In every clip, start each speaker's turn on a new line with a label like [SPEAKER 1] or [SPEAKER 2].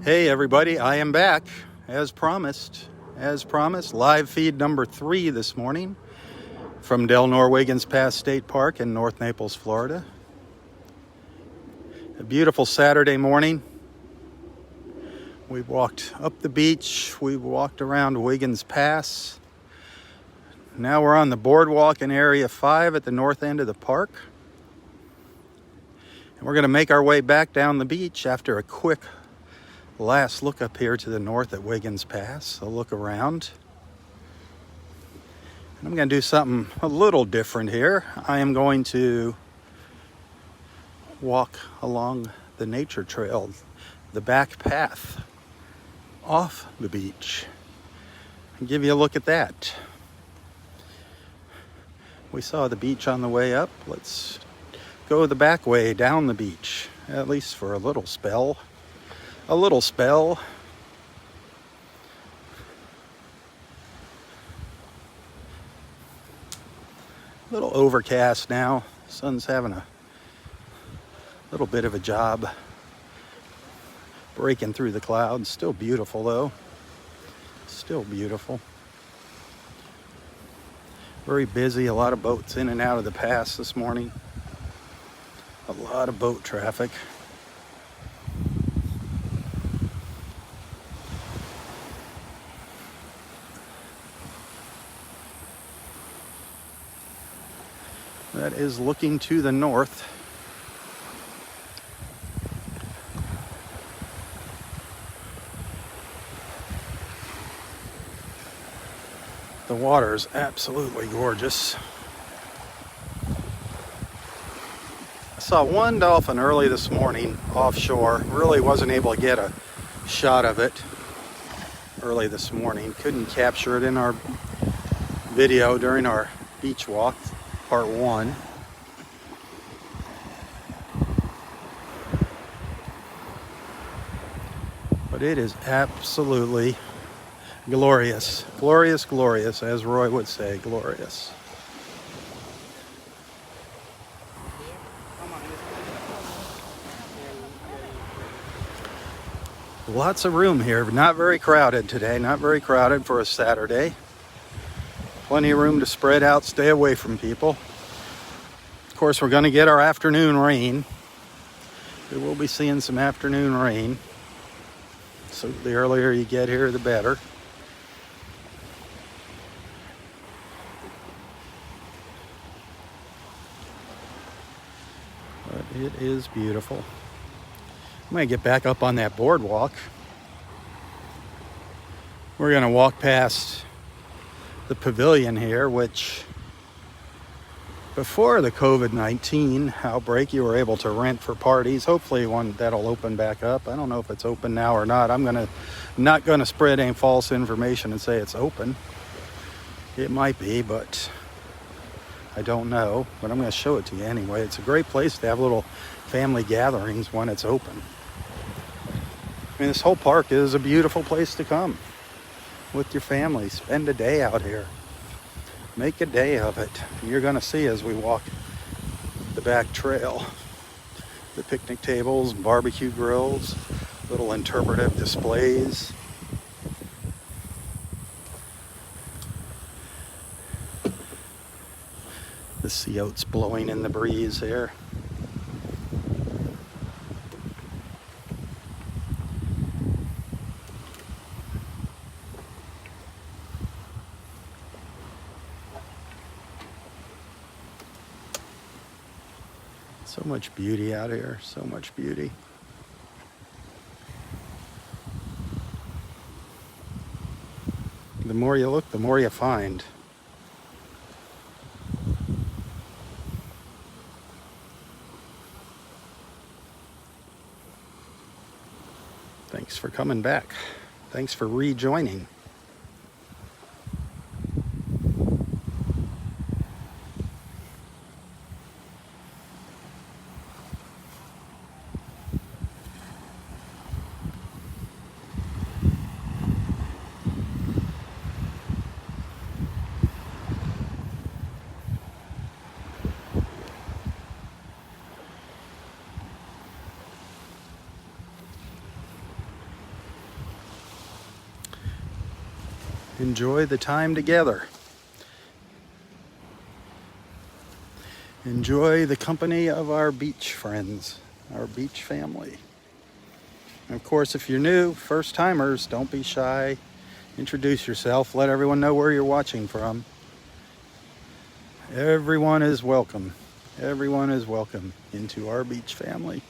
[SPEAKER 1] Hey everybody, I am back as promised, live feed number 3 this morning from Delnor-Wiggins Pass State Park in North Naples, Florida. A beautiful Saturday morning. We walked up the beach, we walked around Wiggins Pass. Now we're on the boardwalk in Area 5 at the north end of the park. And we're going to make our way back down the beach after a quick last look up here to the north at Wiggins Pass, a look around. And I'm going to do something a little different here. I am going to walk along the nature trail, the back path off the beach, and give you a look at that. We saw the beach on the way up. Let's go the back way down the beach, at least for a little spell. A little overcast now. Sun's having a little bit of a job breaking through the clouds. Still beautiful though. Still beautiful. Very busy. A lot of boats in and out of the pass this morning. A lot of boat traffic. That is looking to the north. The water is absolutely gorgeous. I saw one dolphin early this morning offshore. Really wasn't able to get a shot of it early this morning. Couldn't capture it in our video during our beach walk. Part 1. But it is absolutely glorious. Glorious, glorious, as Roy would say, glorious. Lots of room here, but not very crowded today. Not very crowded for a Saturday. Plenty of room to spread out, stay away from people. Of course, we're going to get our afternoon rain. We will be seeing some afternoon rain. So the earlier you get here, the better. But it is beautiful. I'm going to get back up on that boardwalk. We're going to walk past the pavilion here, which before the COVID-19 outbreak you were able to rent for parties. Hopefully one that'll open back up. I don't know if it's open now or not. I'm not gonna spread any false information and say it's open. It might be, but I don't know. But I'm gonna show it to you anyway. It's a great place to have little family gatherings when it's open. I mean, this whole park is a beautiful place to come with your family. Spend a day out here. Make a day of it. You're going to see as we walk the back trail. The picnic tables, barbecue grills, little interpretive displays. The sea oats blowing in the breeze here. So much beauty out here, so much beauty. The more you look, the more you find. Thanks for coming back. Thanks for rejoining. Enjoy the time together. Enjoy the company of our beach friends, our beach family. And of course, if you're new, first timers, don't be shy. Introduce yourself. Let everyone know where you're watching from. Everyone is welcome. Everyone is welcome into our beach family.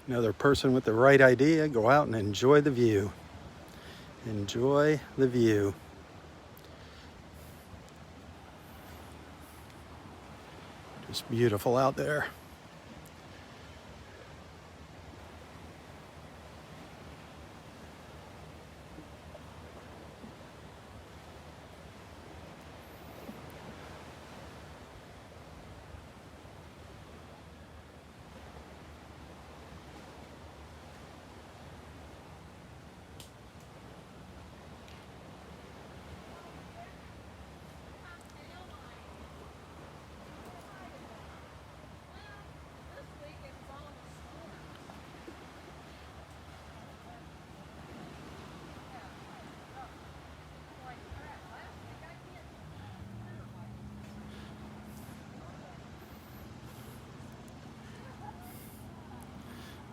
[SPEAKER 1] Another person with the right idea, go out and enjoy the view. Enjoy the view. Just beautiful out there.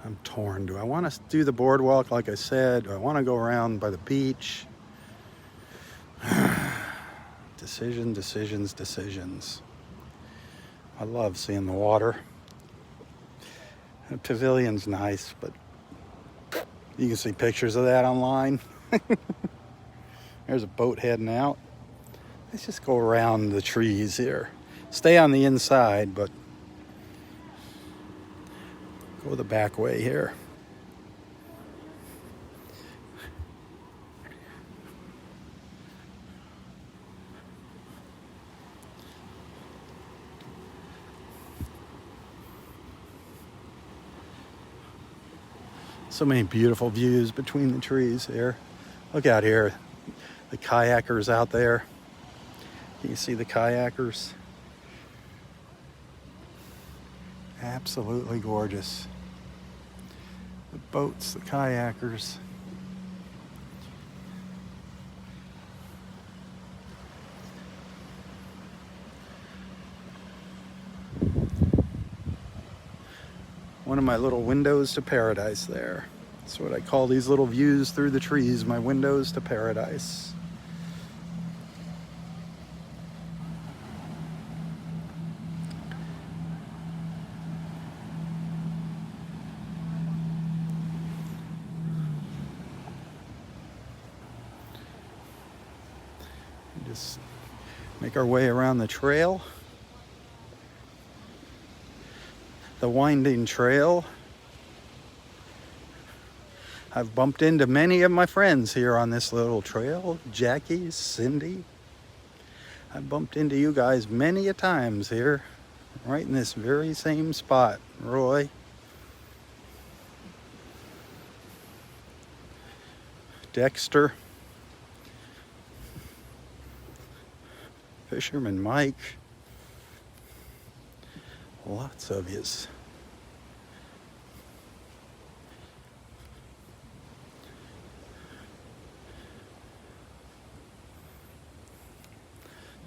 [SPEAKER 1] I'm torn. Do I want to do the boardwalk like I said? Do I want to go around by the beach? Decisions. I love seeing the water. The pavilion's nice, but you can see pictures of that online. There's a boat heading out. Let's just go around the trees here. Stay on the inside, but go the back way here. So many beautiful views between the trees here. Look out here. The kayakers out there. Can you see the kayakers? Absolutely gorgeous. The boats, the kayakers. One of my little windows to paradise there. That's what I call these little views through the trees, my windows to paradise. Just make our way around the trail. The winding trail. I've bumped into many of my friends here on this little trail. Jackie, Cindy. I've bumped into you guys many a times here, right in this very same spot. Roy. Dexter. Fisherman Mike. Lots of yous.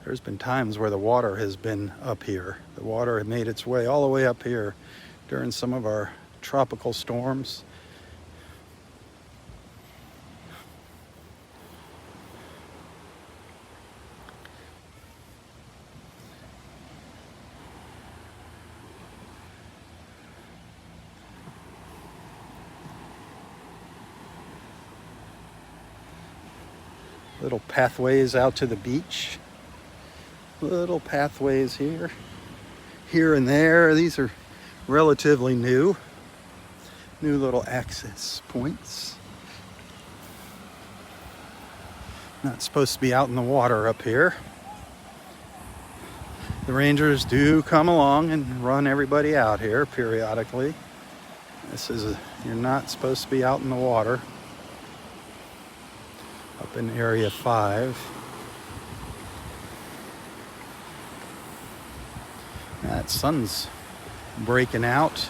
[SPEAKER 1] There's been times where the water has been up here. The water had made its way all the way up here during some of our tropical storms. Little pathways out to the beach. Little pathways here and there. These are relatively new little access points. Not supposed to be out in the water up here. The rangers do come along and run everybody out here periodically. You're not supposed to be out in the water up in area 5. That sun's breaking out.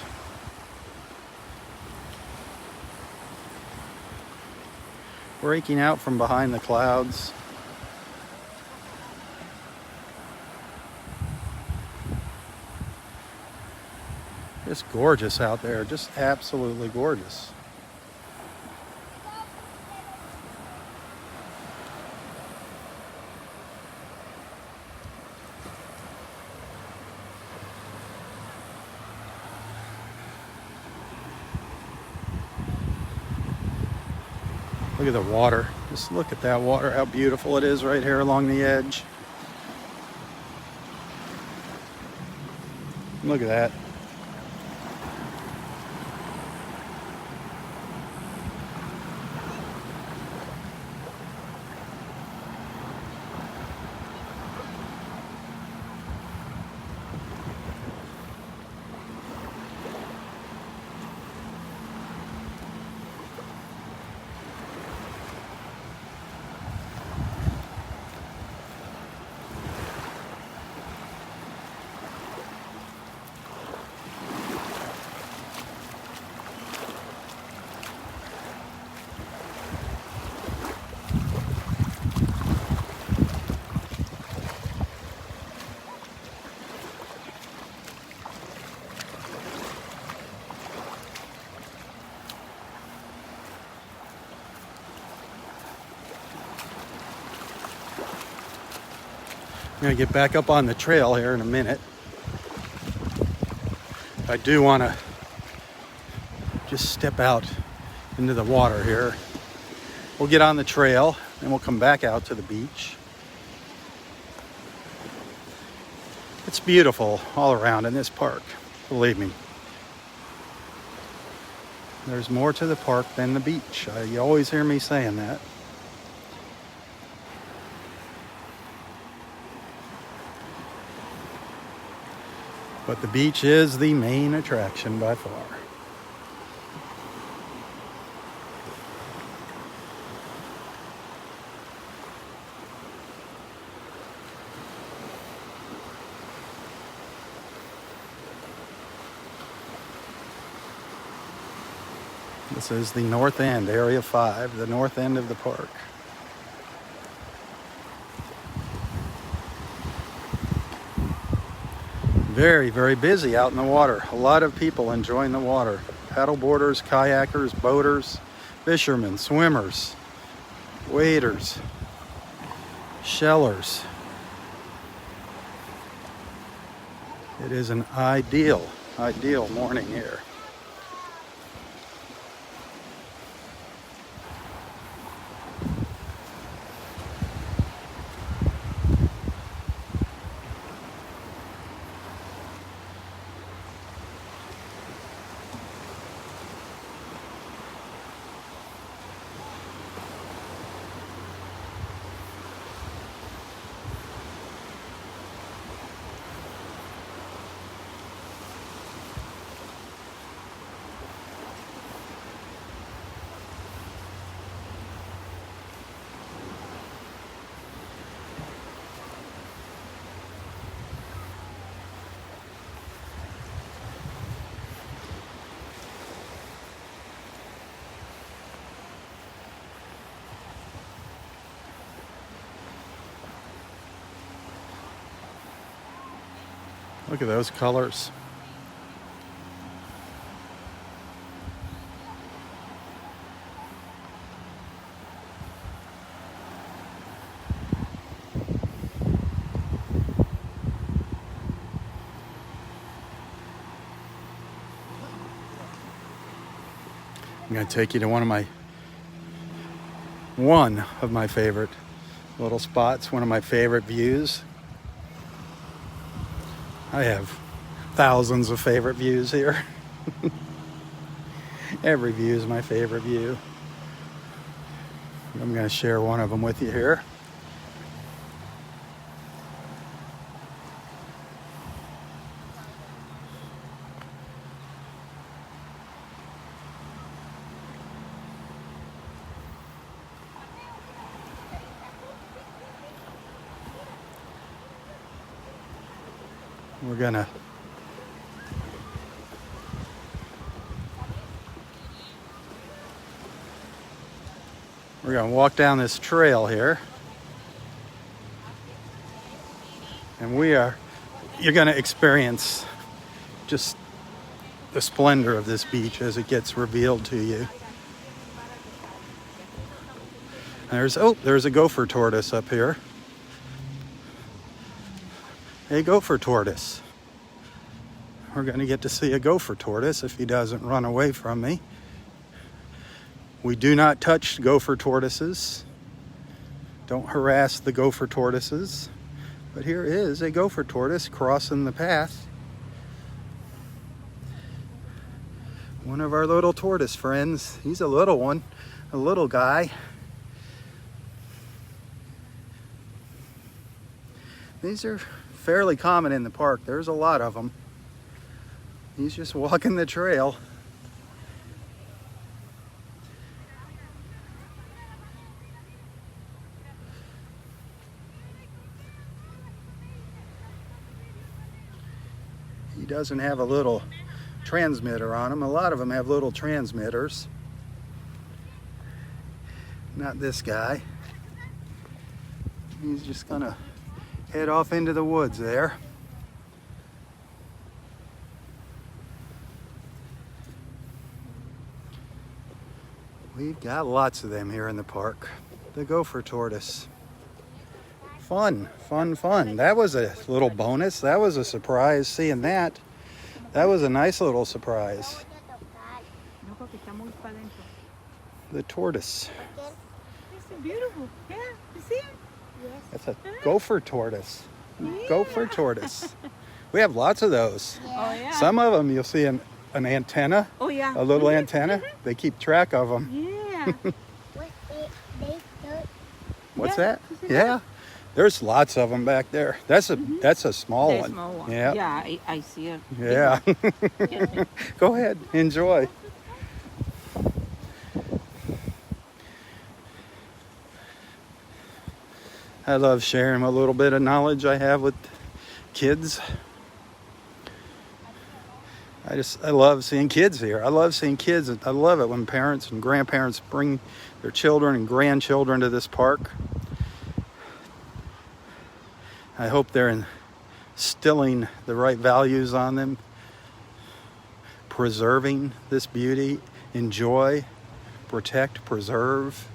[SPEAKER 1] Breaking out from behind the clouds. Just gorgeous out there, just absolutely gorgeous. Look at the water. Just look at that water, how beautiful it is right here along the edge. Look at that. I'm going to get back up on the trail here in a minute. I do want to just step out into the water here. We'll get on the trail and we'll come back out to the beach. It's beautiful all around in this park, believe me. There's more to the park than the beach. You always hear me saying that. But the beach is the main attraction by far. This is the north end, area 5, the north end of the park. Very, very busy out in the water. A lot of people enjoying the water. Paddle boarders, kayakers, boaters, fishermen, swimmers, waders, shellers. It is an ideal morning here. Look at those colors. I'm going to take you to one of my favorite little spots, one of my favorite views. I have thousands of favorite views here. Every view is my favorite view. I'm going to share one of them with you here. We're gonna walk down this trail here, and you're gonna experience just the splendor of this beach as it gets revealed to you. There's a gopher tortoise up here. A gopher tortoise. We're going to get to see a gopher tortoise if he doesn't run away from me. We do not touch gopher tortoises. Don't harass the gopher tortoises. But here is a gopher tortoise crossing the path. One of our little tortoise friends. He's a little one, a little guy. These are fairly common in the park. There's a lot of them. He's just walking the trail. He doesn't have a little transmitter on him. A lot of them have little transmitters. Not this guy. He's just gonna head off into the woods there. We've got lots of them here in the park. The gopher tortoise. Fun, fun, fun. That was a little bonus. That was a surprise seeing that. That was a nice little surprise. The tortoise.
[SPEAKER 2] It's beautiful. Yeah, you see it?
[SPEAKER 1] Yes. That's a gopher tortoise. Yeah. Gopher tortoise. We have lots of those.
[SPEAKER 2] Yeah. Oh, yeah.
[SPEAKER 1] Some of them you'll see an antenna.
[SPEAKER 2] Oh, yeah.
[SPEAKER 1] A little antenna. They keep track of them.
[SPEAKER 2] Yeah.
[SPEAKER 1] What's that? Yeah. There's lots of them back there. That's a small one.
[SPEAKER 2] Small one.
[SPEAKER 1] Yeah.
[SPEAKER 2] Yeah, I see it.
[SPEAKER 1] Yeah. Go ahead. Enjoy. I love sharing a little bit of knowledge I have with kids. I love seeing kids here. I love seeing kids. I love it when parents and grandparents bring their children and grandchildren to this park. I hope they're instilling the right values on them, preserving this beauty, enjoy, protect, preserve.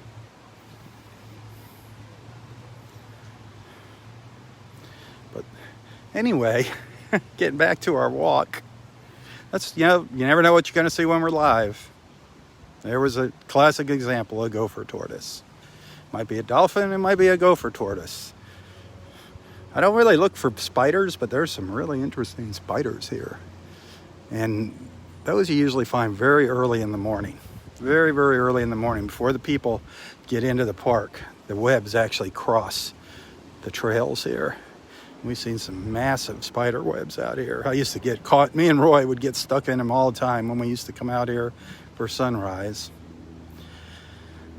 [SPEAKER 1] But anyway, getting back to our walk. You never know what you're going to see when we're live. There was a classic example of gopher tortoise. Might be a dolphin, it might be a gopher tortoise. I don't really look for spiders, but there's some really interesting spiders here. And those you usually find very early in the morning. Very, very early in the morning before the people get into the park. The webs actually cross the trails here. We've seen some massive spider webs out here. I used to get caught. Me and Roy would get stuck in them all the time when we used to come out here for sunrise.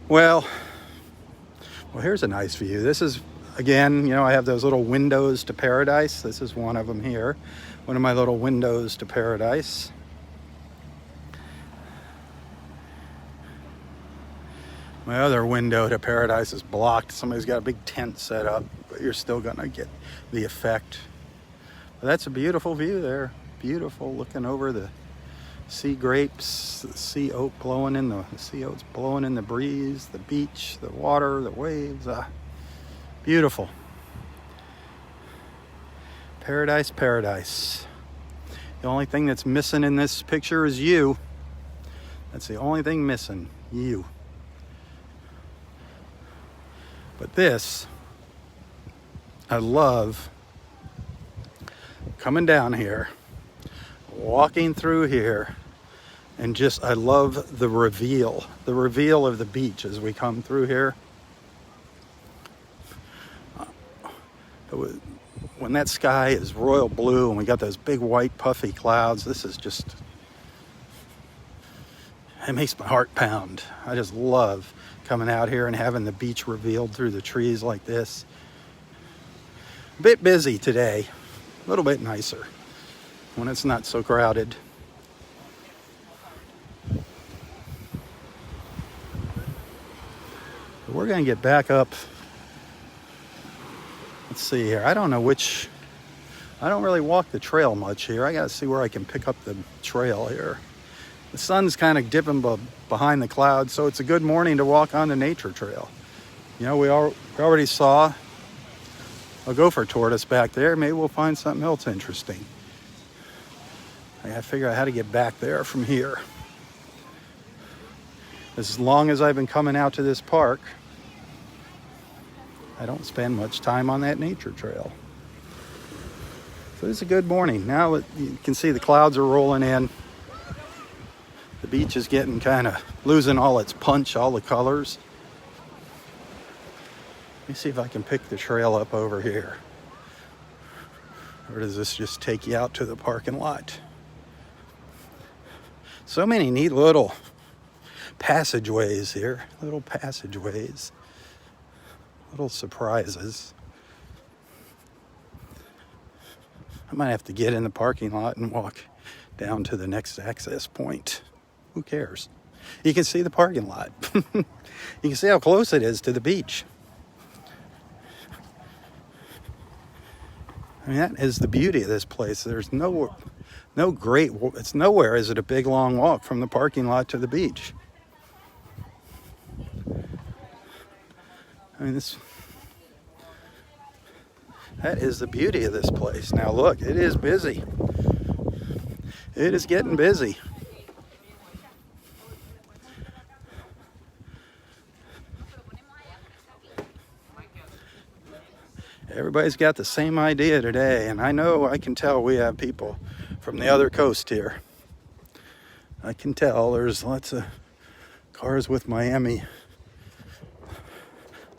[SPEAKER 1] Well, here's a nice view. This is, again, I have those little windows to paradise. This is one of them here. One of my little windows to paradise. My other window to paradise is blocked. Somebody's got a big tent set up, but you're still gonna get the effect But that's a beautiful view there. Beautiful, looking over the sea grapes, the sea oat blowing in the sea oats blowing in the breeze, the beach, the water, the waves. Beautiful. Paradise, paradise. The only thing that's missing in this picture is you. That's the only thing missing, you. But this, I love coming down here, walking through here, and just, I love the reveal of the beach as we come through here. When that sky is royal blue and we got those big white puffy clouds, this is just, it makes my heart pound. I just love coming out here and having the beach revealed through the trees like this. A bit busy today, a little bit nicer when it's not so crowded. But we're gonna get back up. Let's see here. I don't really walk the trail much here. I gotta see where I can pick up the trail here. The sun's kind of dipping behind the clouds, so it's a good morning to walk on the nature trail. You know, we already saw a gopher tortoise back there. Maybe we'll find something else interesting. I gotta figure out how to get back there from here. As long as I've been coming out to this park, I don't spend much time on that nature trail. So it's a good morning. Now you can see the clouds are rolling in. The beach is getting kind of losing all its punch, all the colors. Let me see if I can pick the trail up over here. Or does this just take you out to the parking lot? So many neat little passageways here. Little passageways. Little surprises. I might have to get in the parking lot and walk down to the next access point. Who cares? You can see the parking lot. You can see how close it is to the beach. I mean, that is the beauty of this place. There's it's nowhere is it a big long walk from the parking lot to the beach. I mean, that is the beauty of this place. Now look, it is busy. It is getting busy. Everybody's got the same idea today, and I can tell we have people from the other coast here. I can tell there's lots of cars with Miami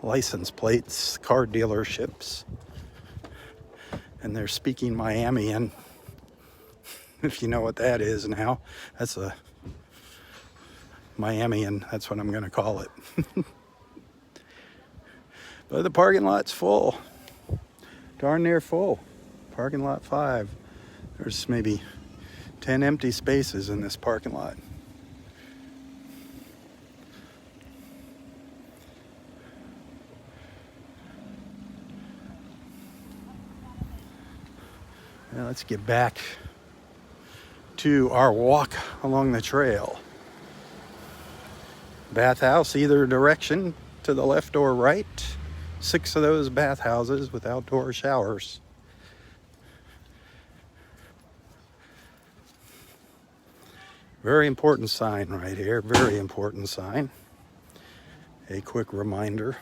[SPEAKER 1] license plates, car dealerships, and they're speaking Miamian. If you know what that is now, that's a Miamian, that's what I'm going to call it. But the parking lot's full. Darn near full. Parking lot 5. There's maybe 10 empty spaces in this parking lot. Now let's get back to our walk along the trail. Bathhouse either direction, to the left or right. 6 of those bathhouses with outdoor showers. Very important sign right here, very important sign. A quick reminder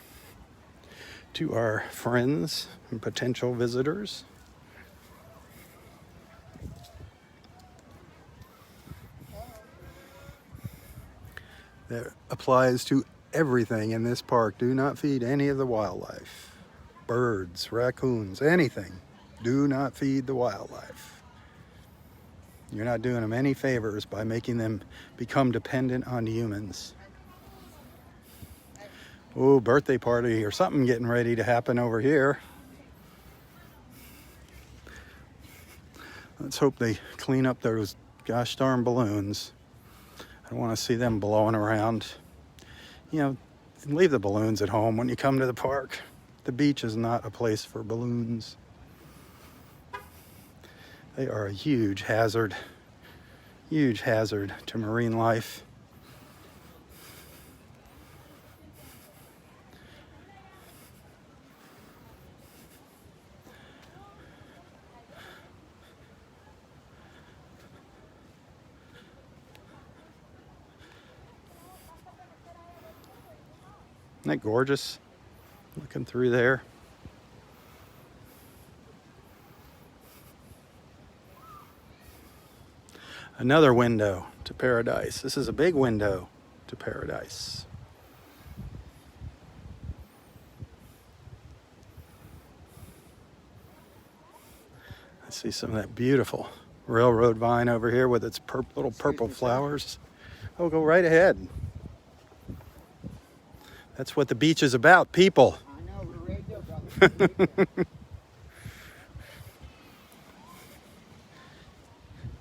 [SPEAKER 1] to our friends and potential visitors. That applies to everything in this park. Do not feed any of the wildlife. Birds, raccoons, anything. Do not feed the wildlife. You're not doing them any favors by making them become dependent on humans. Oh, birthday party or something getting ready to happen over here. Let's hope they clean up those gosh darn balloons. I don't want to see them blowing around. You know, leave the balloons at home when you come to the park. The beach is not a place for balloons. They are a huge hazard to marine life. Isn't that gorgeous? Looking through there. Another window to paradise. This is a big window to paradise. I see some of that beautiful railroad vine over here with its little purple flowers. Oh, go right ahead. That's what the beach is about, people.
[SPEAKER 3] I know, we're ready to go, brother.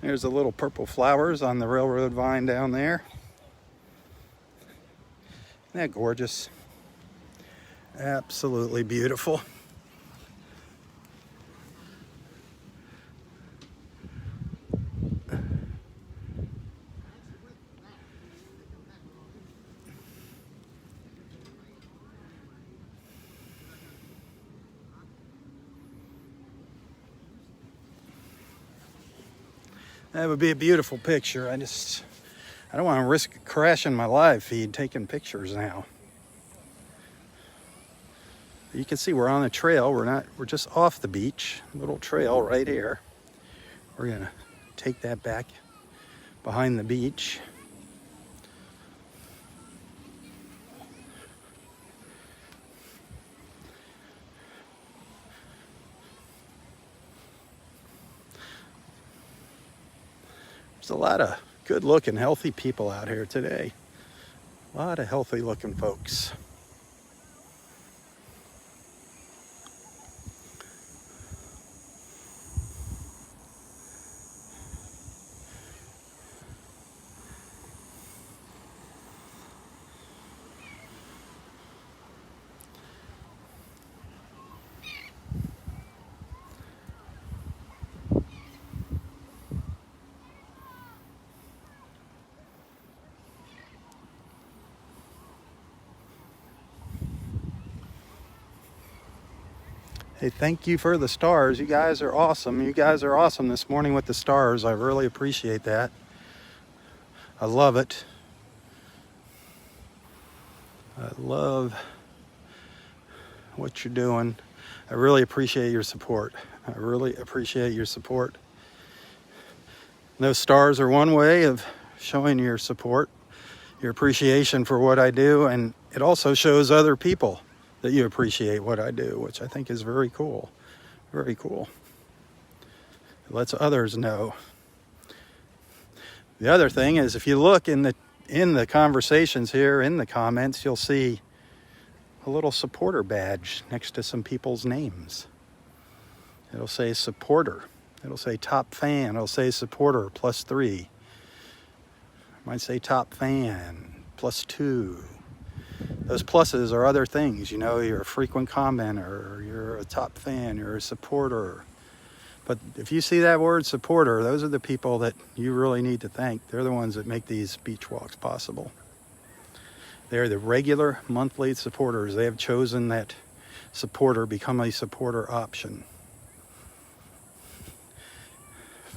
[SPEAKER 1] There's the little purple flowers on the railroad vine down there. Isn't that gorgeous? Absolutely beautiful. That would be a beautiful picture. I don't want to risk crashing my live feed taking pictures now. You can see we're on a trail. We're just off the beach. Little trail right here. We're gonna take that back behind the beach. There's a lot of good looking, healthy people out here today. A lot of healthy looking folks. Hey, thank you for the stars. You guys are awesome. You guys are awesome this morning with the stars. I really appreciate that. I love it. I love what you're doing. I really appreciate your support. I really appreciate your support. Those stars are one way of showing your support, your appreciation for what I do, and it also shows other people that you appreciate what I do, which I think is very cool. Very cool. It lets others know. The other thing is, if you look in the conversations here, in the comments, you'll see a little supporter badge next to some people's names. It'll say supporter. It'll say top fan. It'll say supporter +3. It might say top fan +2. Those pluses are other things. You know, you're a frequent commenter, you're a top fan, you're a supporter. But if you see that word supporter, those are the people that you really need to thank. They're the ones that make these beach walks possible. They're the regular monthly supporters. They have chosen that supporter, become a supporter option.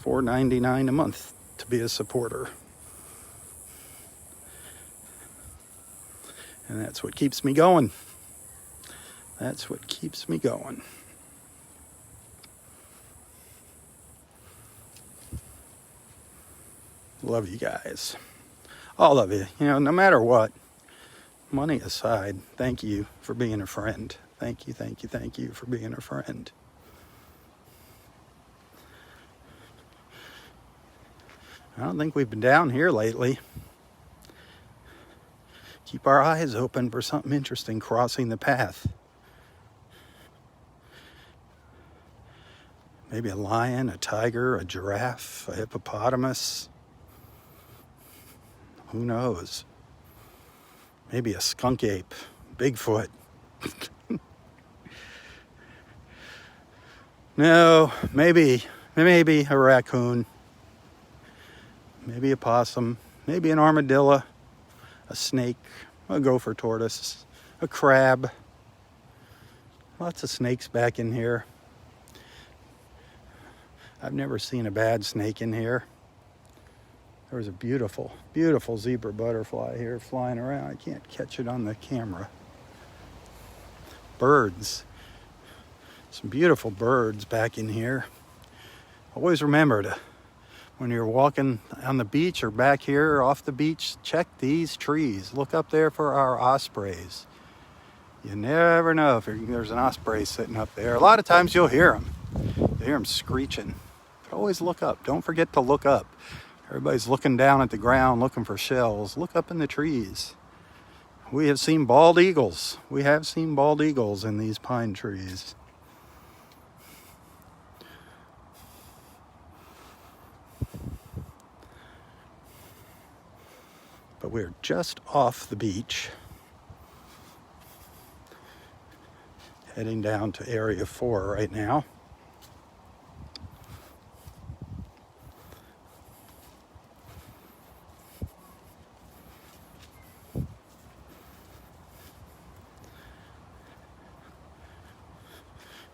[SPEAKER 1] $4.99 a month to be a supporter. And that's what keeps me going. That's what keeps me going. Love you guys. All of you. You know, no matter what, money aside, thank you for being a friend. Thank you, thank you, thank you for being a friend. I don't think we've been down here lately. Keep our eyes open for something interesting crossing the path. Maybe a lion, a tiger, a giraffe, a hippopotamus. Who knows? Maybe a skunk ape, Bigfoot. No, maybe maybe a raccoon, maybe a possum, maybe an armadillo, a snake, a gopher tortoise, a crab. Lots of snakes back in here. I've never seen a bad snake in here. There was a beautiful, beautiful zebra butterfly here flying around. I can't catch it on the camera. Birds. Some beautiful birds back in here. Always remember to, when you're walking on the beach or back here off the beach, check these trees. Look up there for our ospreys. You never know if there's an osprey sitting up there. A lot of times you'll hear them. You'll hear them screeching. But always look up. Don't forget to look up. Everybody's looking down at the ground looking for shells. Look up in the trees. We have seen bald eagles. We have seen bald eagles in these pine trees. But we're just off the beach, heading down to Area 4 right now.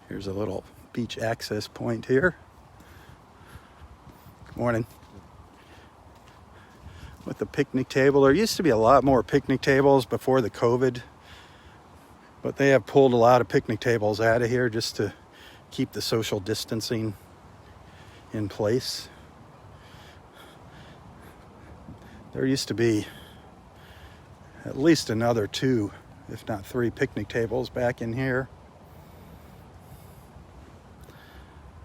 [SPEAKER 1] Here's a little beach access point here. Good morning. With the picnic table. There used to be a lot more picnic tables before the COVID, but they have pulled a lot of picnic tables out of here just to keep the social distancing in place. There used to be at least another 2, if not 3 picnic tables back in here.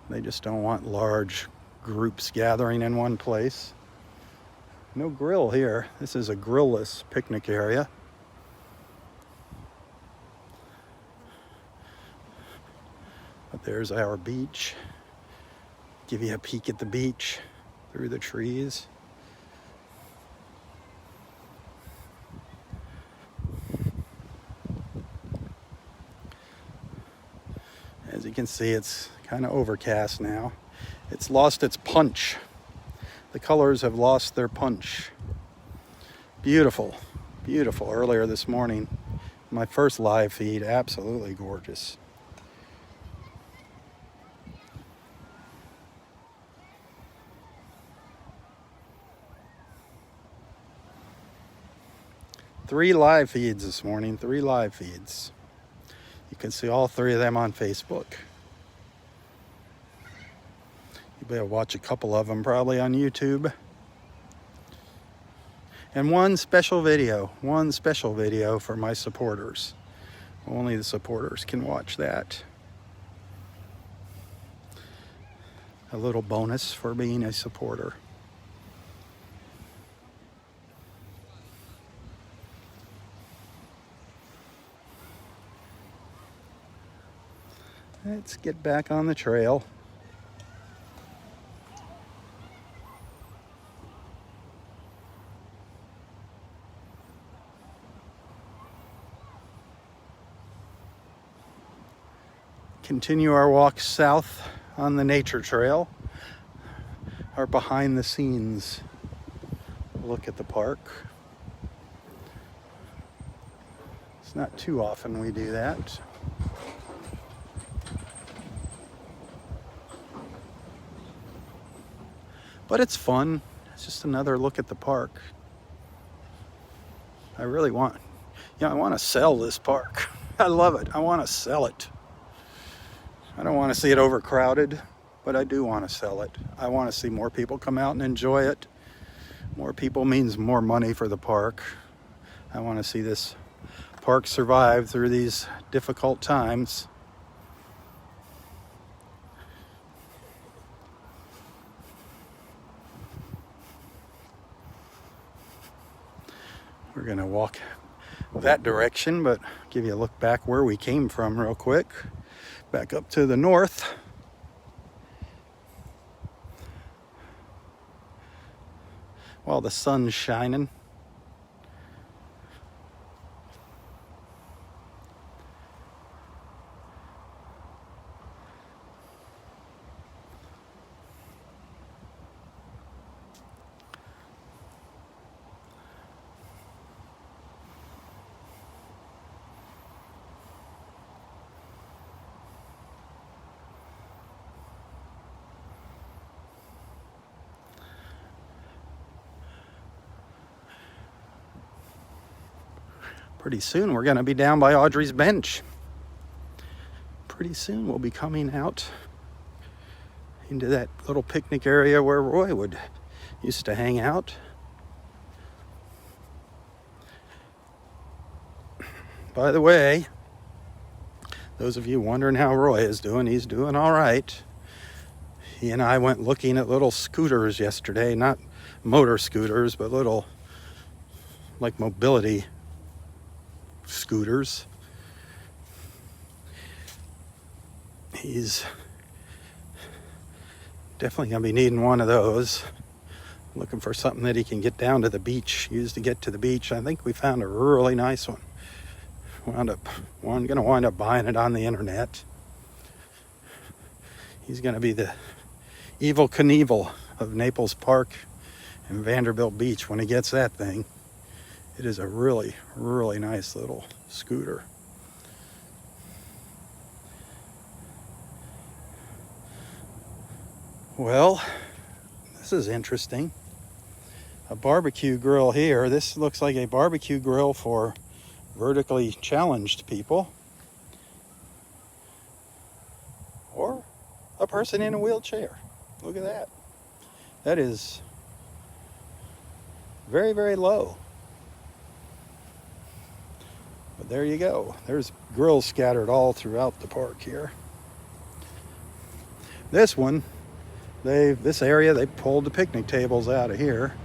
[SPEAKER 1] They just don't want large groups gathering in one place. No grill here. This is a grill-less picnic area. But there's our beach. Give you a peek at the beach through the trees. As you can see, it's kind of overcast now. It's lost its punch. The colors have lost their punch. Beautiful, beautiful. Earlier this morning, my first live feed, absolutely gorgeous. Three live feeds this morning, 3 live feeds. You can see all 3 of them on Facebook. You better watch a couple of them probably on YouTube. And one special video for my supporters. Only the supporters can watch that. A little bonus for being a supporter. Let's get back on the trail. Continue our walk south on the nature trail, our behind the scenes look at the park. It's not too often we do that. But it's fun. It's just another look at the park. I really want, I want to sell this park. I love it. I want to sell it. I don't want to see it overcrowded, but I do want to sell it. I want to see more people come out and enjoy it. More people means more money for the park. I want to see this park survive through these difficult times. We're going to walk that direction, but give you a look back where we came from real quick. Back up to the north. While the sun's shining. Pretty soon we're going to be down by Audrey's bench. Pretty soon we'll be coming out into that little picnic area where Roy used to hang out. By the way, those of you wondering how Roy is doing, he's doing all right. He and I went looking at little scooters yesterday, not motor scooters, but little like mobility scooters. He's definitely going to be needing one of those. Looking for something that he can get down to the beach, use to get to the beach. I think we found a really nice one. Going to wind up buying it on the internet. He's going to be the Evel Knievel of Naples Park and Vanderbilt Beach when he gets that thing. It is a really, really nice little scooter. Well, this is interesting. A barbecue grill here. This looks like a barbecue grill for vertically challenged people. Or a person in a wheelchair. Look at that. That is very, very low. But there you go. There's grills scattered all throughout the park here. This one, this area, they pulled the picnic tables out of here.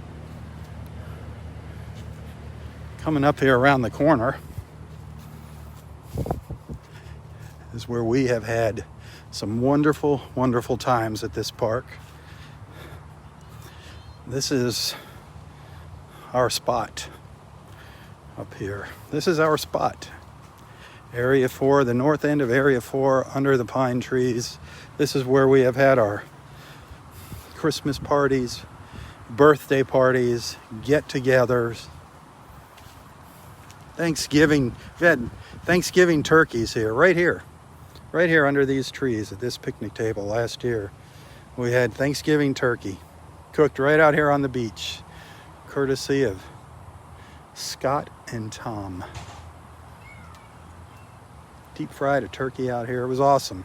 [SPEAKER 1] Coming up here around the corner is where we have had some wonderful, wonderful times at this park. This is our spot up here. This is our spot. Area 4, the north end of Area 4, under the pine trees. This is where we have had our Christmas parties, birthday parties, get-togethers, Thanksgiving. We've had Thanksgiving turkeys here, right here under these trees at this picnic table last year. We had Thanksgiving turkey cooked right out here on the beach, courtesy of Scott and Tom. Deep fried a turkey out here. It was awesome.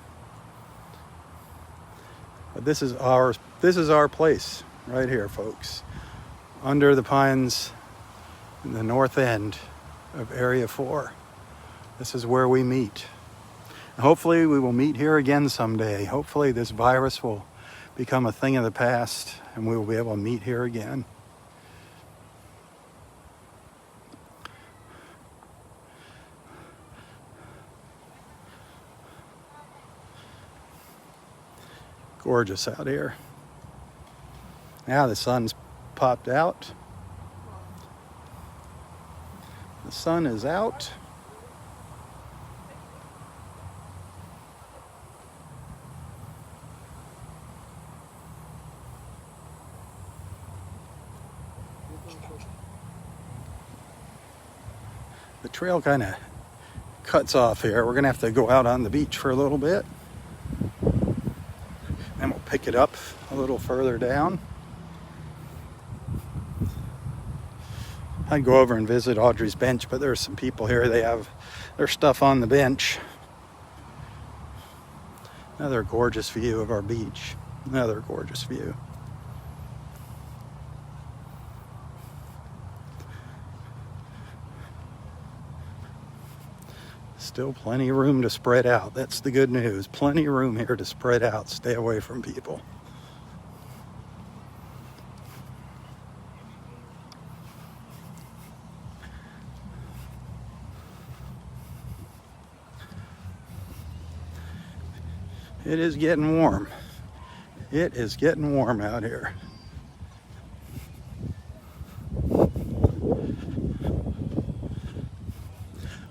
[SPEAKER 1] But this is our place right here, folks. Under the pines in the north end of Area 4. This is where we meet. And hopefully we will meet here again someday. Hopefully this virus will become a thing of the past and we will be able to meet here again. Gorgeous out here. Now the sun's popped out. The sun is out. The trail kind of cuts off here. We're going to have to go out on the beach for a little bit. And we'll pick it up a little further down. I'd go over and visit Audrey's bench, but there's some people here. They have their stuff on the bench. Another gorgeous view of our beach. Another gorgeous view. Still plenty of room to spread out. That's the good news. Plenty of room here to spread out. Stay away from people. It is getting warm. It is getting warm out here.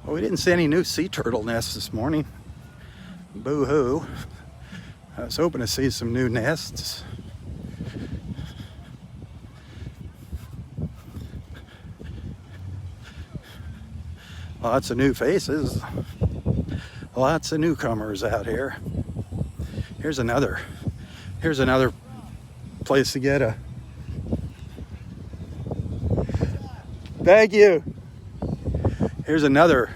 [SPEAKER 1] Well, we didn't see any new sea turtle nests this morning. Boo-hoo. I was hoping to see some new nests. Lots of new faces. Lots of newcomers out here. Here's another place to get a... Thank you. Here's another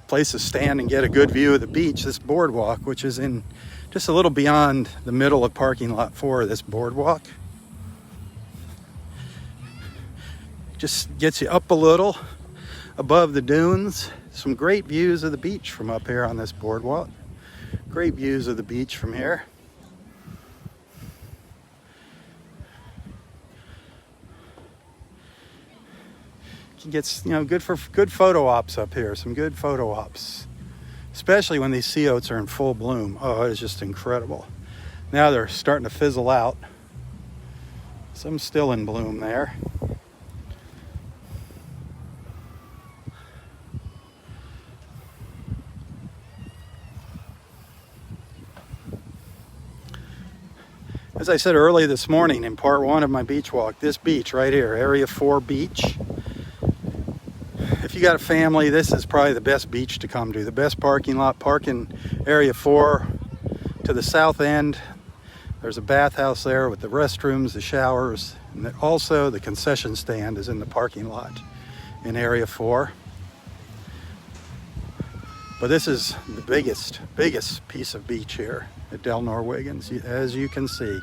[SPEAKER 1] place to stand and get a good view of the beach, this boardwalk, which is in just a little beyond the middle of parking lot 4 of this boardwalk. Just gets you up a little above the dunes. Some great views of the beach from up here on this boardwalk. Great views of the beach from here. You get, good for good photo ops up here. Some good photo ops, especially when these sea oats are in full bloom. Oh, it's just incredible. Now they're starting to fizzle out. Some still in bloom there. As I said earlier this morning in part 1 of my beach walk, this beach right here, Area 4 beach. If you got a family, this is probably the best beach to come to. The best parking lot, parking Area 4 to the south end. There's a bathhouse there with the restrooms, the showers, and also the concession stand is in the parking lot in Area 4. But this is the biggest piece of beach here at Delnor-Wiggins. As you can see,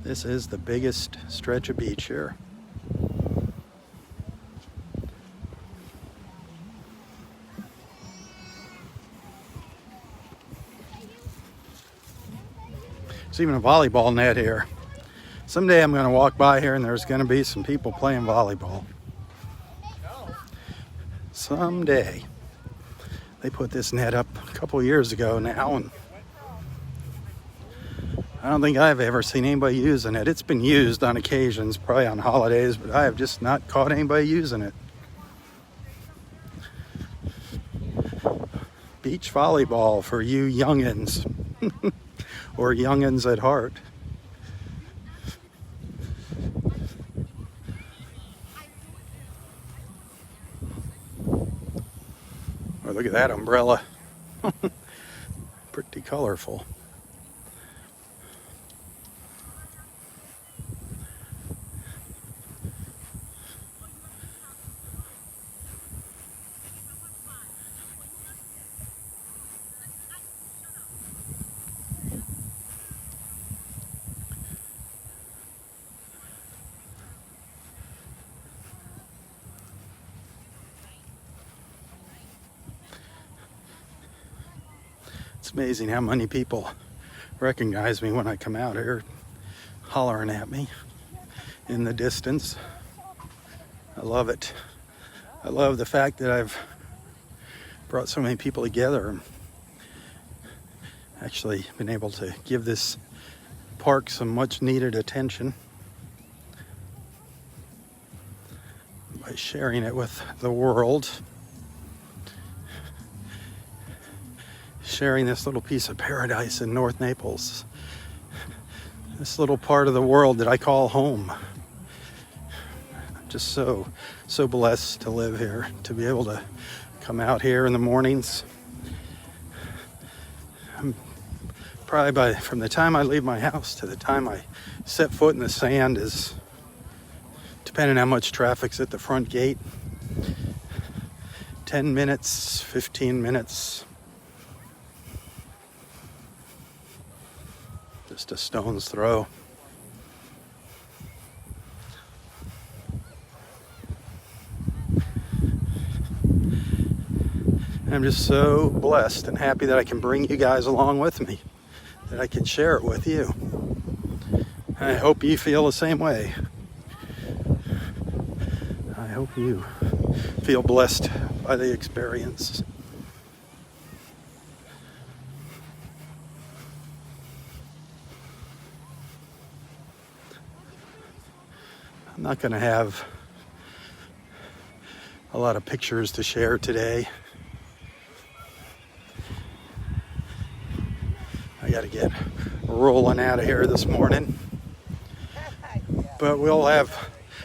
[SPEAKER 1] this is the biggest stretch of beach here. There's even a volleyball net here. Someday I'm going to walk by here and there's going to be some people playing volleyball. Someday. They put this net up a couple years ago now, and I don't think I've ever seen anybody using it. It's been used on occasions, probably on holidays, but I have just not caught anybody using it. Beach volleyball for you youngins, or youngins at heart. Oh, look at that umbrella. Pretty colorful. It's amazing how many people recognize me when I come out here, hollering at me in the distance. I love it. I love the fact that I've brought so many people together and actually been able to give this park some much needed attention by sharing it with the world. Sharing this little piece of paradise in North Naples. This little part of the world that I call home. I'm just so blessed to live here, to be able to come out here in the mornings. Probably from the time I leave my house to the time I set foot in the sand is, depending on how much traffic's at the front gate, 10 minutes, 15 minutes. Just a stone's throw. I'm just so blessed and happy that I can bring you guys along with me, that I can share it with you. I hope you feel the same way. I hope you feel blessed by the experience. I'm not going to have a lot of pictures to share today. I got to get rolling out of here this morning. But you'll have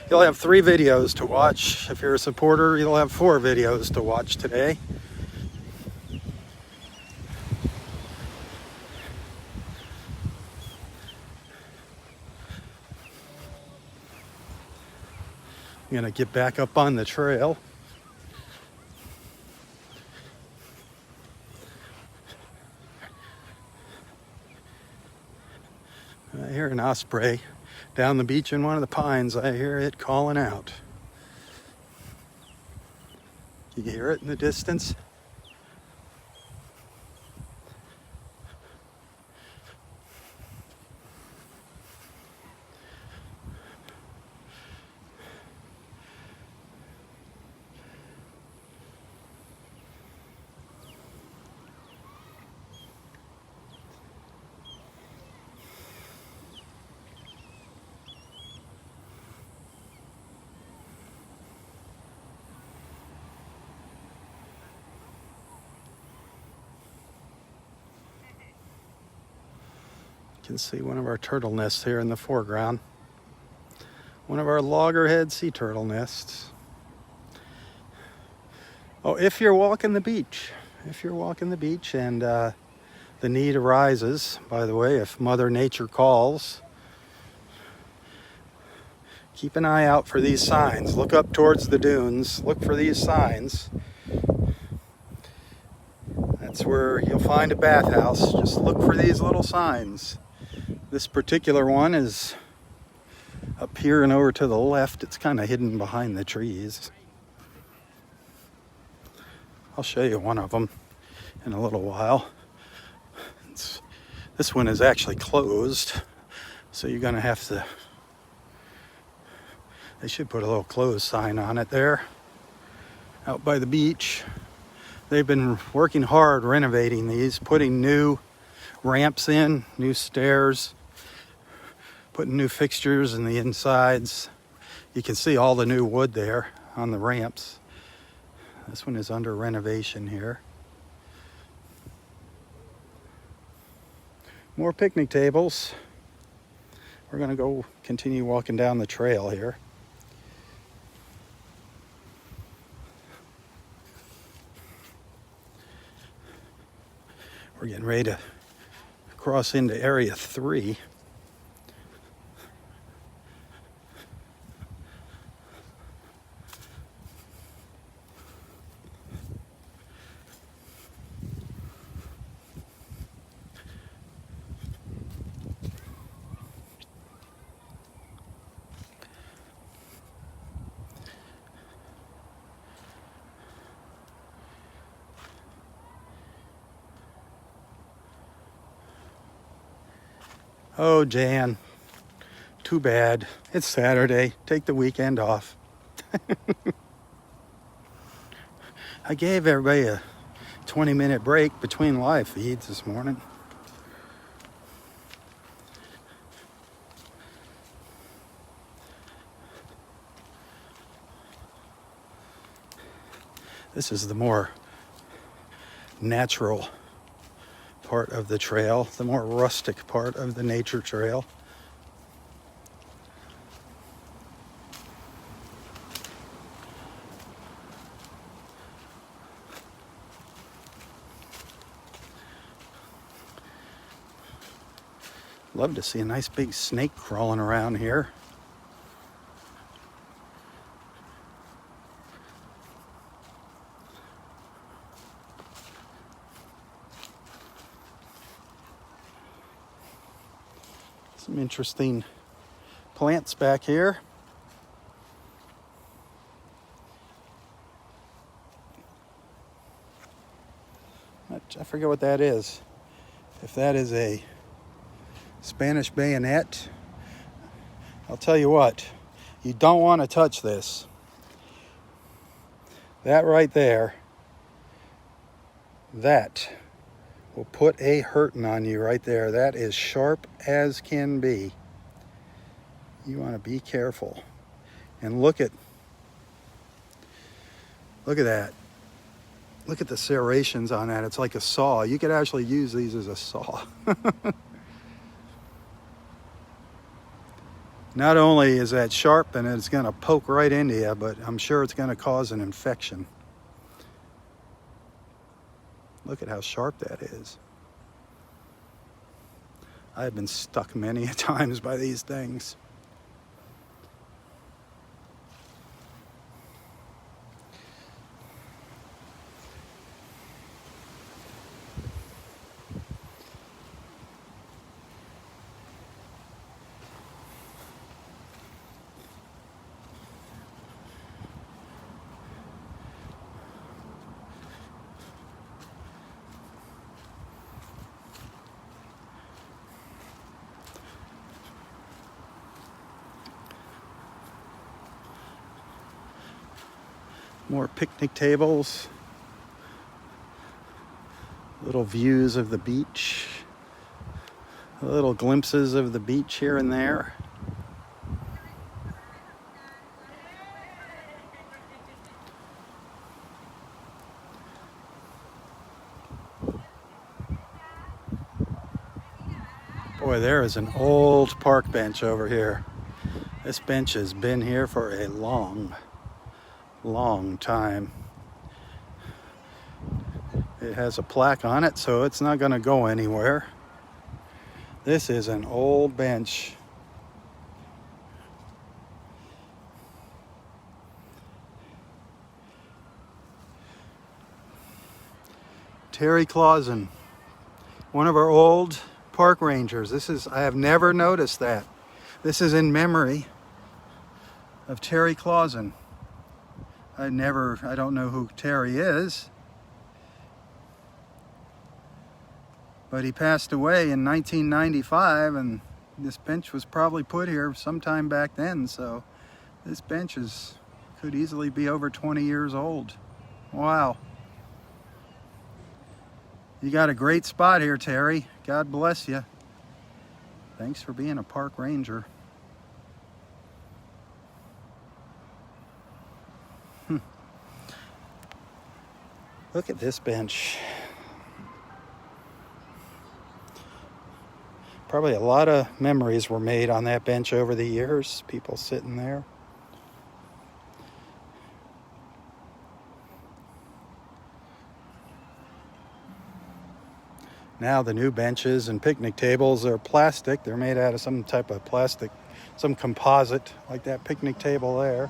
[SPEAKER 1] 3 videos to watch. If you're a supporter, you'll have 4 videos to watch today. I'm gonna get back up on the trail. I hear an osprey down the beach in one of the pines. I hear it calling out. You hear it in the distance? You can see one of our turtle nests here in the foreground. One of our loggerhead sea turtle nests. Oh, if you're walking the beach, and the need arises, by the way, if Mother Nature calls, keep an eye out for these signs. Look up towards the dunes. Look for these signs. That's where you'll find a bathhouse. Just look for these little signs. This particular one is up here and over to the left. It's kind of hidden behind the trees. I'll show you one of them in a little while. This one is actually closed, so you're going to have to... They should put a little closed sign on it there, out by the beach. They've been working hard renovating these, putting new ramps in, new stairs, putting new fixtures in the insides. You can see all the new wood there on the ramps. This one is under renovation here. More picnic tables. We're going to go continue walking down the trail here. We're getting ready to cross into Area 3. Oh, Jan, too bad. It's Saturday. Take the weekend off. I gave everybody a 20-minute break between live feeds this morning. This is the more natural part of the trail, the more rustic part of the nature trail. Love to see a nice big snake crawling around here. Some interesting plants back here. I forget what that is. If that is a Spanish bayonet, I'll tell you what, you don't want to touch this. That right there, that will put a hurting on you right there. That is sharp as can be. You want to be careful. And look at that. Look at the serrations on that. It's like a saw. You could actually use these as a saw. Not only is that sharp and it's going to poke right into you, but I'm sure it's going to cause an infection. Look at how sharp that is. I've been stuck many a times by these things. More picnic tables. Little views of the beach. Little glimpses of the beach here and there. Boy, there is an old park bench over here. This bench has been here for a long time. It has a plaque on it, so it's not going to go anywhere. This is an old bench. Terry Clausen, one of our old park rangers. I have never noticed that. This is in memory of Terry Clausen. I don't know who Terry is, but he passed away in 1995, and this bench was probably put here sometime back then, so this bench could easily be over 20 years old. Wow. You got a great spot here, Terry. God bless you. Thanks for being a park ranger. Look at this bench. Probably a lot of memories were made on that bench over the years. People sitting there. Now the new benches and picnic tables are plastic. They're made out of some type of plastic, some composite, like that picnic table there.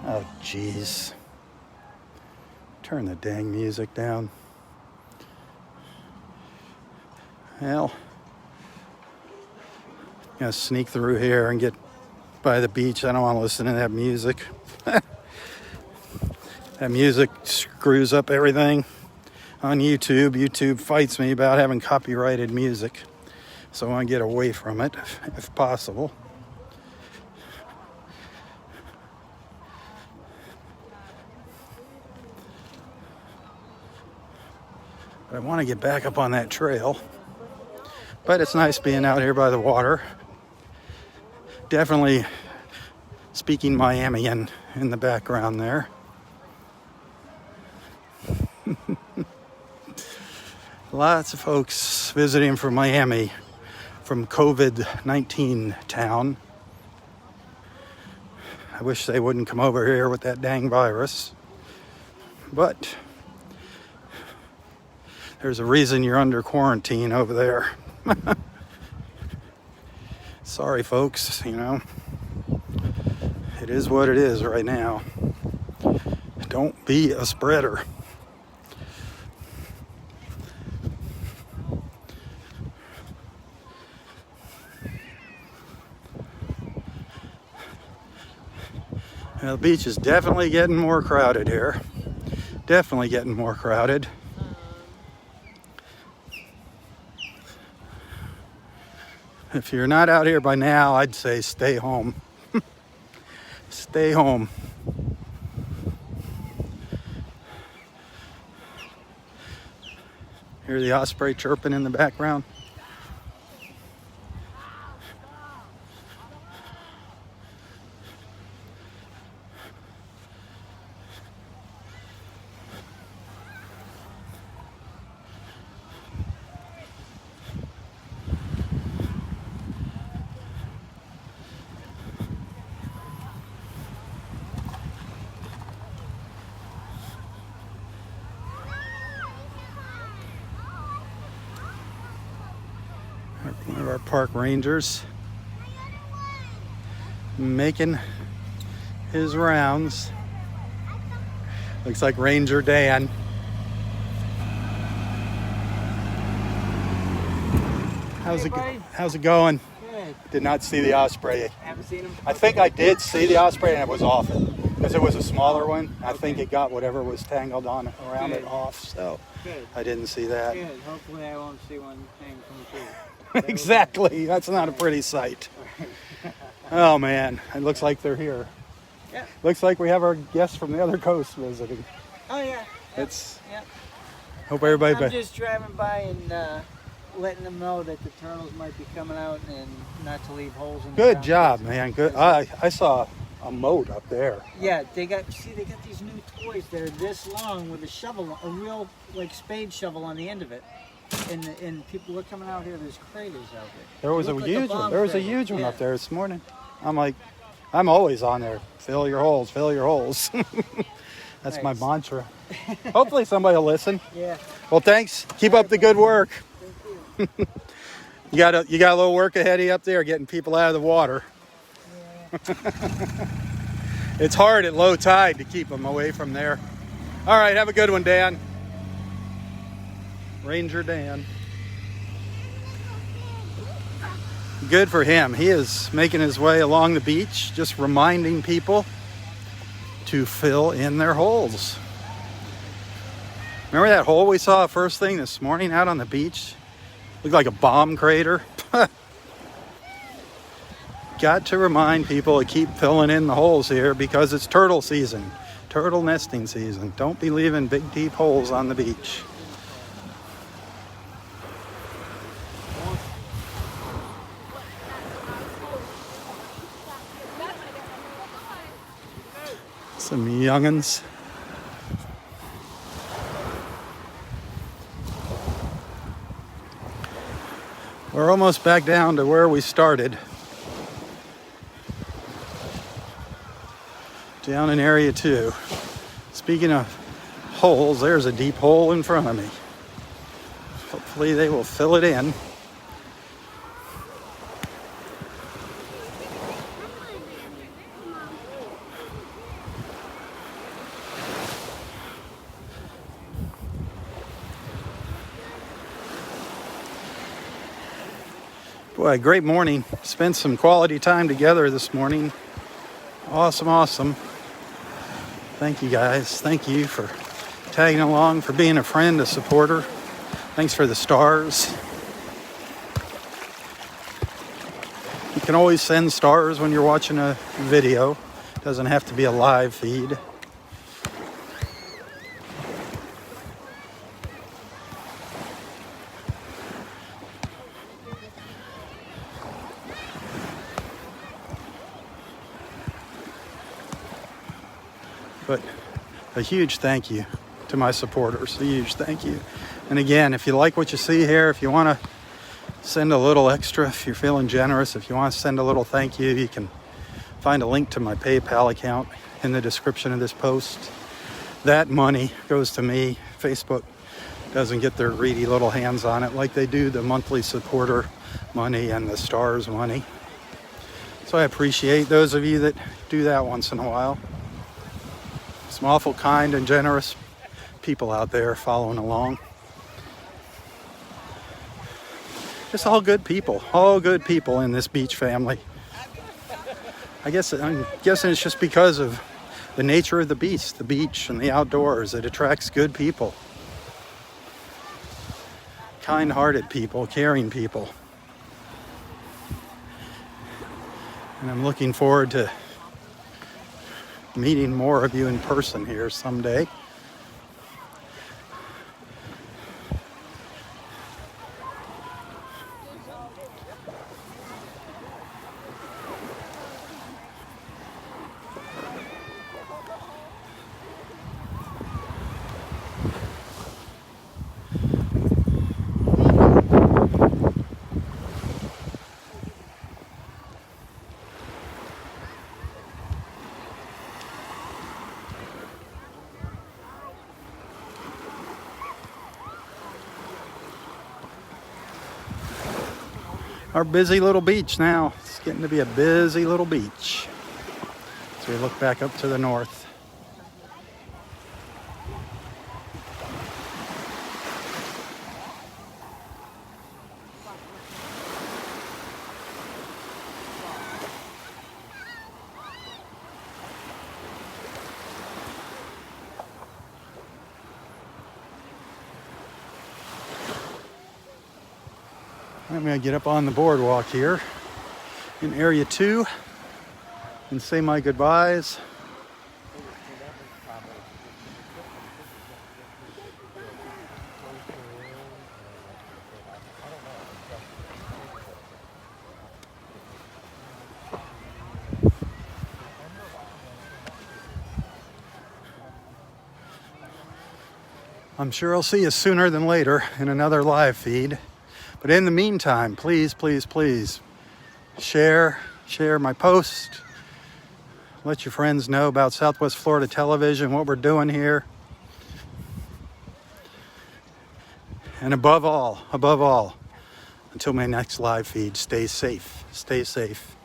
[SPEAKER 1] Oh, jeez. Turn the dang music down. Well, I'm gonna sneak through here and get by the beach. I don't want to listen to that music. That music screws up everything on YouTube. YouTube fights me about having copyrighted music, so I want to get away from it if possible. But I want to get back up on that trail. But it's nice being out here by the water. Definitely speaking Miamian in the background there. Lots of folks visiting from Miami, from COVID-19 town. I wish they wouldn't come over here with that dang virus. But there's a reason you're under quarantine over there. Sorry, folks, you know. It is what it is right now. Don't be a spreader. Now, the beach is definitely getting more crowded here. Definitely getting more crowded. If you're not out here by now, I'd say stay home. Stay home. Hear the osprey chirping in the background? One of our park rangers making his rounds. Looks like Ranger Dan. How's it going?
[SPEAKER 3] Good.
[SPEAKER 1] Did not see the osprey.
[SPEAKER 3] Haven't seen him?
[SPEAKER 1] I think I did see the osprey, and it was off it because it was a smaller one. I think it got whatever was tangled on around it off, so
[SPEAKER 3] Good.
[SPEAKER 1] I didn't see that.
[SPEAKER 3] Good. Hopefully I won't see one hang from the tree.
[SPEAKER 1] Exactly. That's not a pretty sight. Oh man, it looks like they're here.
[SPEAKER 3] Yeah.
[SPEAKER 1] Looks like we have our guests from the other coast visiting.
[SPEAKER 3] Oh yeah.
[SPEAKER 1] It's.
[SPEAKER 3] Yeah.
[SPEAKER 1] Hope everybody.
[SPEAKER 3] I'm just driving by and letting them know that the turtles might be coming out and not to leave holes in the
[SPEAKER 1] Good
[SPEAKER 3] ground.
[SPEAKER 1] job, man. Good. I saw a moat up there.
[SPEAKER 3] Yeah, they got these new toys that are this long with a shovel, a real like spade shovel on the end of it. And people were coming out here. There's craters out there.
[SPEAKER 1] There was a
[SPEAKER 3] Look like
[SPEAKER 1] huge one.
[SPEAKER 3] bomb
[SPEAKER 1] There was a
[SPEAKER 3] crater.
[SPEAKER 1] huge one
[SPEAKER 3] Yeah.
[SPEAKER 1] up there this morning. I'm like, I'm always on there. Fill your holes. Fill your holes. That's my
[SPEAKER 3] Nice.
[SPEAKER 1] mantra. Hopefully somebody will listen.
[SPEAKER 3] Yeah.
[SPEAKER 1] Well, thanks. Keep up the good work.
[SPEAKER 3] Thank you.
[SPEAKER 1] You got a little work ahead of you up there, getting people out of the water.
[SPEAKER 3] Yeah.
[SPEAKER 1] It's hard at low tide to keep them away from there. All right, have a good one, Dan. Ranger Dan. Good for him. He is making his way along the beach, just reminding people to fill in their holes. Remember that hole we saw first thing this morning out on the beach? Looked like a bomb crater. Got to remind people to keep filling in the holes here because it's turtle season, turtle nesting season. Don't be leaving big deep holes on the beach. Some young'uns. We're almost back down to where we started. Down in area 2. Speaking of holes, there's a deep hole in front of me. Hopefully they will fill it in. Boy, great morning. Spent some quality time together this morning. Awesome, awesome. Thank you guys. Thank you for tagging along, for being a friend, a supporter. Thanks for the stars. You can always send stars when you're watching a video. It doesn't have to be a live feed. But a huge thank you to my supporters. A huge thank you. And again, if you like what you see here, if you want to send a little extra, if you're feeling generous, if you want to send a little thank you, you can find a link to my PayPal account in the description of this post. That money goes to me. Facebook doesn't get their greedy little hands on it like they do the monthly supporter money and the stars money. So I appreciate those of you that do that once in a while. Some awful kind and generous people out there following along. Just all good people in this beach family. I'm guessing it's just because of the nature of the beach and the outdoors. It attracts good people. Kind-hearted people, caring people. And I'm looking forward to meeting more of you in person here someday. Our busy little beach now. It's getting to be a busy little beach. So we look back up to the north. I'm going to get up on the boardwalk here in area 2 and say my goodbyes. I'm sure I'll see you sooner than later in another live feed. But in the meantime, please, please, please share my post. Let your friends know about Southwest Florida Television, what we're doing here. And above all, until my next live feed, stay safe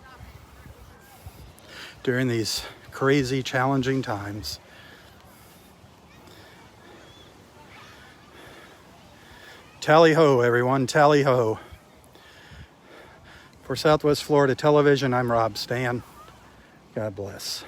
[SPEAKER 1] during these crazy, challenging times. Tally ho, everyone, tally ho. For Southwest Florida Television, I'm Robb Stan. God bless.